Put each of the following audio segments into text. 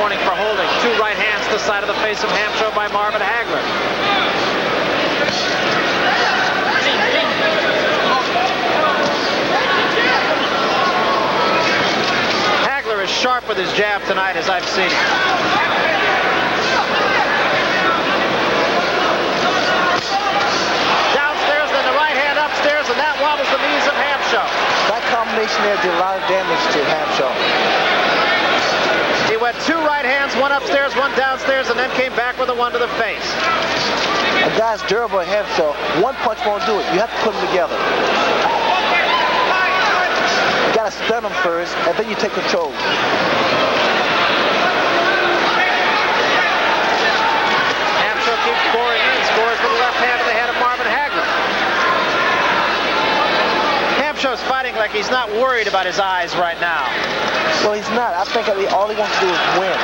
warning for holding. 2 right hands to the side of the face of Hamsho by Marvin Haglar. Haglar is sharp with his jab tonight, as I've seen. Downstairs, then the right hand upstairs, and that wobbles the knees of Hamsho. That combination there did a lot of damage to Hamsho. He went 2 right hands, 1 upstairs, 1 downstairs, and then came back with a 1 to the face. A guy's durable at Hamsho. 1 punch won't do it. You have to put them together. You got to stun him first, and then you take control. Hamsho keeps scoring in, scores with the left hand to the head of Marvin Haglar. Hamsho's fighting like he's not worried about his eyes right now. Well, he's not. I think all he wants to do is win.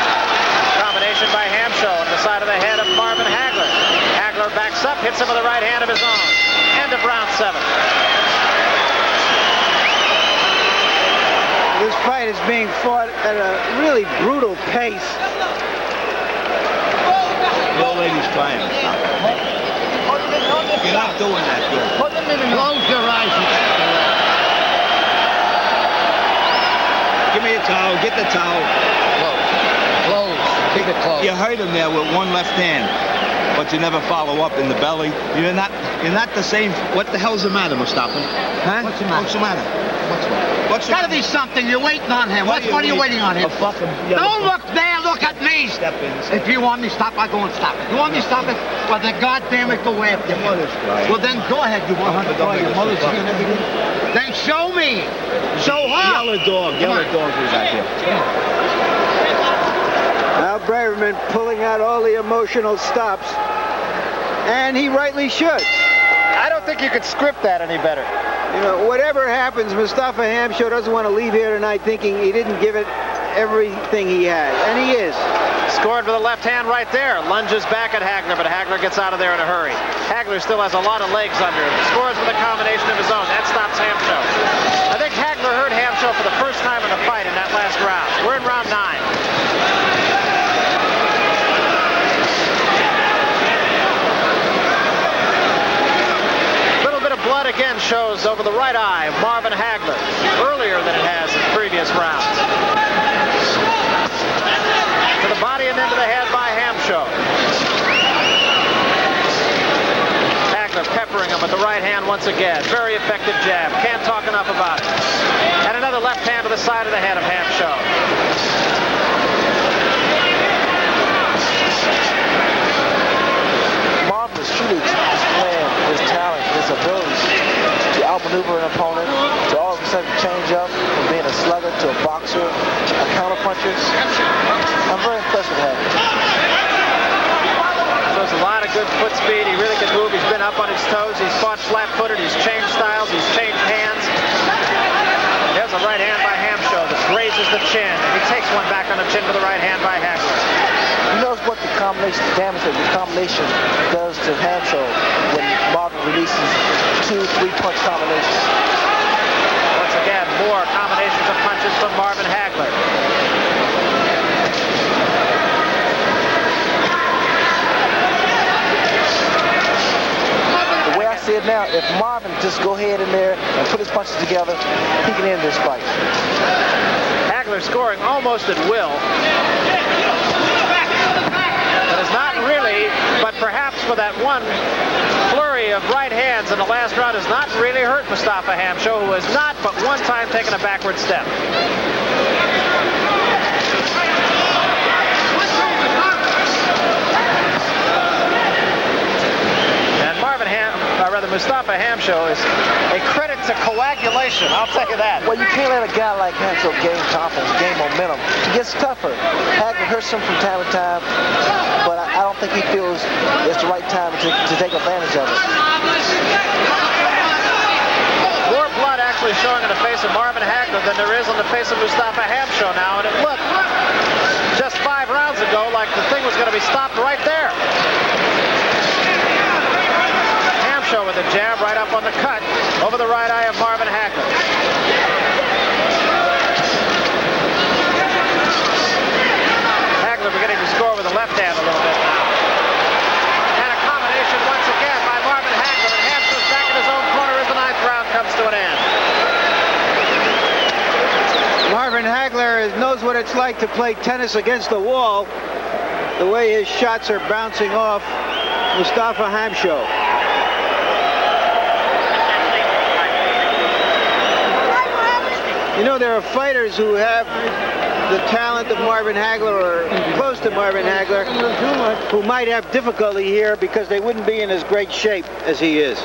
Combination by Hamsho on the side of the head of Marvin Haglar. Haglar backs up, hits him with the right hand of his own. End of round 7. This fight is being fought at a really brutal pace. The old lady's trying to stop it. You're not doing that good. Close your eyes. Give me a towel. Get the towel. Close. Keep it close. You hurt him there with 1 left hand, but you never follow up in the belly. You're not the same. What the hell's the matter, Mustafa? Huh? What's the matter? What's the matter? What's gotta be something. You're waiting on him. What are you waiting on him? Don't look there. Look at me. Step in. If you want me to stop, I go and stop it. You want me to stop it? Well, then goddamn it, go after Your mother's crying. Well, then go ahead. You want her to cry. Your mother's here and everything. Then show me. Show her. Yellow dog was out here. Now Braverman pulling out all the emotional stops, and he rightly should. I don't think you could script that any better. You know, whatever happens, Mustafa Hamsho doesn't want to leave here tonight thinking he didn't give it everything he had, and he is. Scored with the left hand right there. Lunges back at Haglar, but Haglar gets out of there in a hurry. Haglar still has a lot of legs under him. Scores with a combination of his own. That stops Hamsho. I think Haglar hurt Hamsho for the first time in a fight in that last round. We're in round 9. Blood again shows over the right eye of Marvin Haglar, earlier than it has in previous rounds. To the body and then to the head by Hamsho. Haglar peppering him with the right hand once again. Very effective jab. Can't talk enough about it. And another left hand to the side of the head of Hamsho. Marvin is truly displaying his talent, his ability to outmaneuver an opponent, to all of a sudden change up from being a slugger to a boxer, a counterpuncher. I'm very impressed with him. Shows a lot of good foot speed. He really can move. He's been up on his toes. He's fought flat-footed. He's changed styles. He's changed hands. There's a right hand by Hamsho that grazes the chin. And he takes one back on the chin with the right hand by Haglar. You notice what the combination, the damage that the combination does to Hamsho when Marvin releases 2, 3-punch combinations. Once again, more combinations of punches from Marvin Haglar. The way I see it now, if Marvin just go ahead in there and put his punches together, he can end this fight. Haglar scoring almost at will. But it's not really, but perhaps for that one flurry of right hands in the last round has not really hurt Mustafa Hamsho, who has not but one time taken a backward step. Mustafa Hamsho is a credit to coagulation, I'll tell you that. Well, you can't let a guy like Hamsho gain confidence, gain momentum. He gets tougher. Haglar hurts him from time to time, but I don't think he feels it's the right time to take advantage of it. More blood actually showing in the face of Marvin Haglar than there is on the face of Mustafa Hamsho now, and it looked just 5 rounds ago like the thing was going to be stopped right there. Hamsho with a jab right up on the cut over the right eye of Marvin Haglar. Marvin Haglar knows what it's like to play tennis against the wall. The way his shots are bouncing off Mustafa Hamsho. You know, there are fighters who have the talent of Marvin Haglar or close to Marvin Haglar who might have difficulty here because they wouldn't be in as great shape as he is.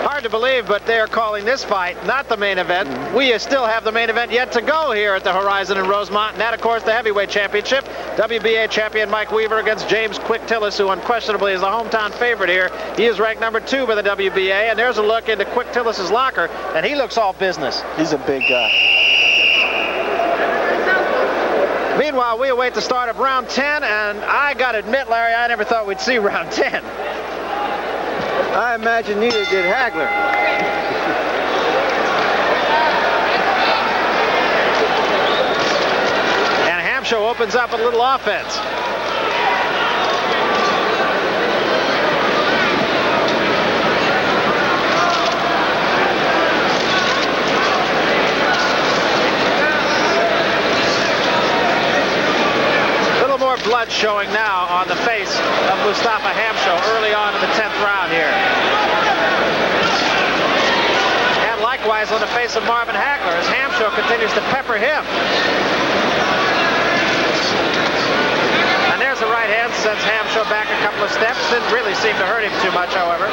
Hard to believe, but they are calling this fight not the main event. We still have the main event yet to go here at the Horizon in Rosemont, and that, of course, the heavyweight championship. WBA champion Mike Weaver against James Quick Tillis, who unquestionably is the hometown favorite here. He is ranked number 2 by the WBA, and there's a look into Quick Tillis' locker, and he looks all business. He's a big guy. Meanwhile, we await the start of round 10, and I got to admit, Larry, I never thought we'd see round 10. I imagine neither did Haglar. And Hamsho opens up a little offense. Blood showing now on the face of Mustafa Hamsho early on in the 10th round here. And likewise on the face of Marvin Haglar as Hamsho continues to pepper him. And there's a right hand, sends Hamsho back a couple of steps. Didn't really seem to hurt him too much, however.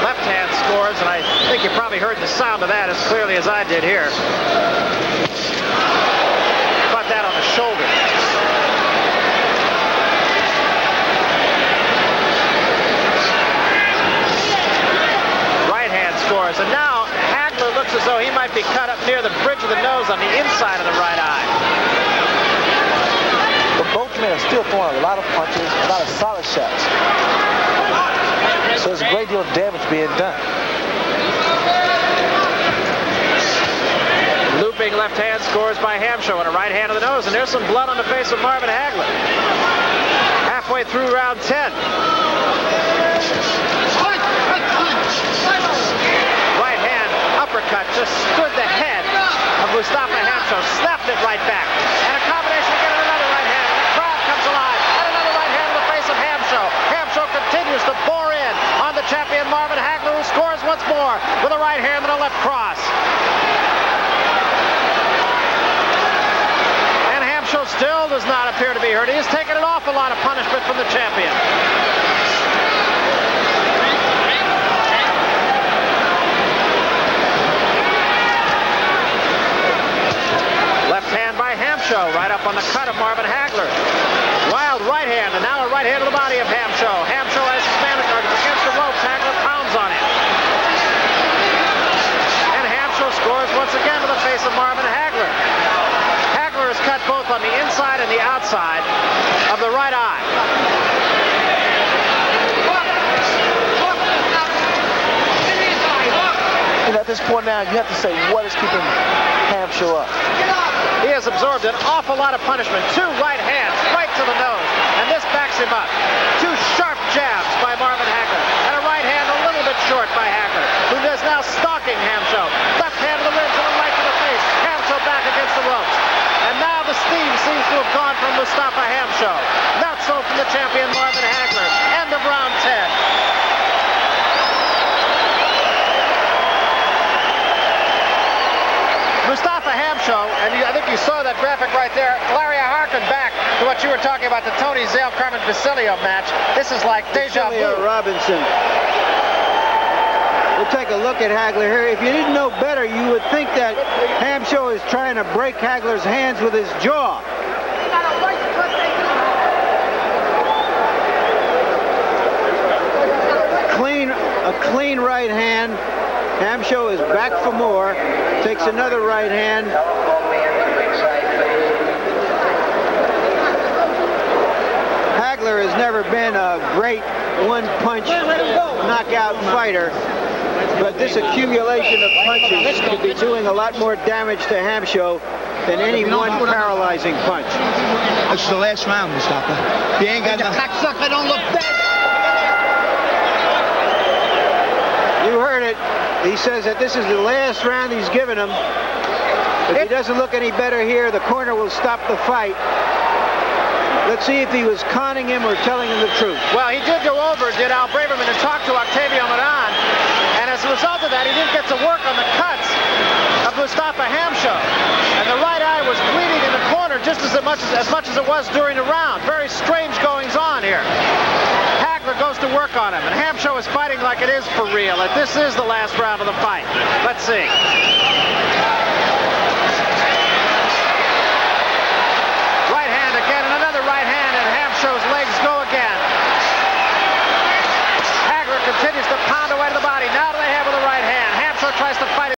Left hand scores, and I think you probably heard the sound of that as clearly as I did here. That on the shoulder. Right hand scores, and now Haglar looks as though he might be cut up near the bridge of the nose on the inside of the right eye. But both men are still throwing a lot of punches, a lot of solid shots. So there's a great deal of damage being done. Looping left hand scores by Hamsho and a right hand to the nose, and there's some blood on the face of Marvin Haglar. Halfway through round 10. Right hand uppercut just stood the head of Mustafa Hamsho, snapped it right back. And a combination again and another right hand, and the crowd comes alive. And another right hand to the face of Hamsho. Hamsho continues to bore in on the champion Marvin Haglar, who scores once more with a right hand and a left cross. Still does not appear to be hurt. He has taken an awful lot of punishment from the champion. Left hand by Hamsho, right up on the cut of Marvin Haglar. Wild right hand, and now a right hand to the body of Hamsho. Hamsho has his man against the ropes. Haglar pounds on him. And Hamsho scores once again to the face of Marvin Haglar. Is cut both on the inside and the outside of the right eye. And at this point now, you have to say, what is keeping Hamsho up? He has absorbed an awful lot of punishment. 2 right hands right to the nose, and this backs him up. 2 sharp jabs by Marvin Haglar, and a right hand a little bit short by Haglar, who is now stalking Hamsho. Left hand to the ribs and a right to the face. Hamsho back against the ropes. And now the steam seems to have gone from Mustafa Hamsho. Not so from the champion Marvin Haglar. End of round 10. Mustafa Hamsho, and I think you saw that graphic right there. Larry, I harken back to what you were talking about, the Tony Zale Carmen Basilio match. This is like deja vu. Robinson. We'll take a look at Haglar here. If you didn't know better, you would think that Hamsho is trying to break Haglar's hands with his jaw. A clean right hand. Hamsho is back for more. Takes another right hand. Haglar has never been a great one-punch knockout fighter. But this accumulation of punches could be doing a lot more damage to Hamsho than any one paralyzing punch. It's the last round, Mustafa. You ain't got nothing. Cocksucker don't look bad. You heard it. He says that this is the last round he's given him. If he doesn't look any better here, the corner will stop the fight. Let's see if he was conning him or telling him the truth. Well, he did go over, did Al Braverman, and talk to Octavio Moran. And as a result of that, he didn't get to work on the cuts of Mustafa Hamsho. And the right eye was bleeding in the corner just as much as it was during the round. Very strange goings on here. Haglar goes to work on him, and Hamsho is fighting like it is for real. And this is the last round of the fight. Let's see. Right hand again, and another right hand, and Hamsho's legs go again. Haglar continues to pound away to the body. Now do they have with the right hand. Hamsho tries to fight it.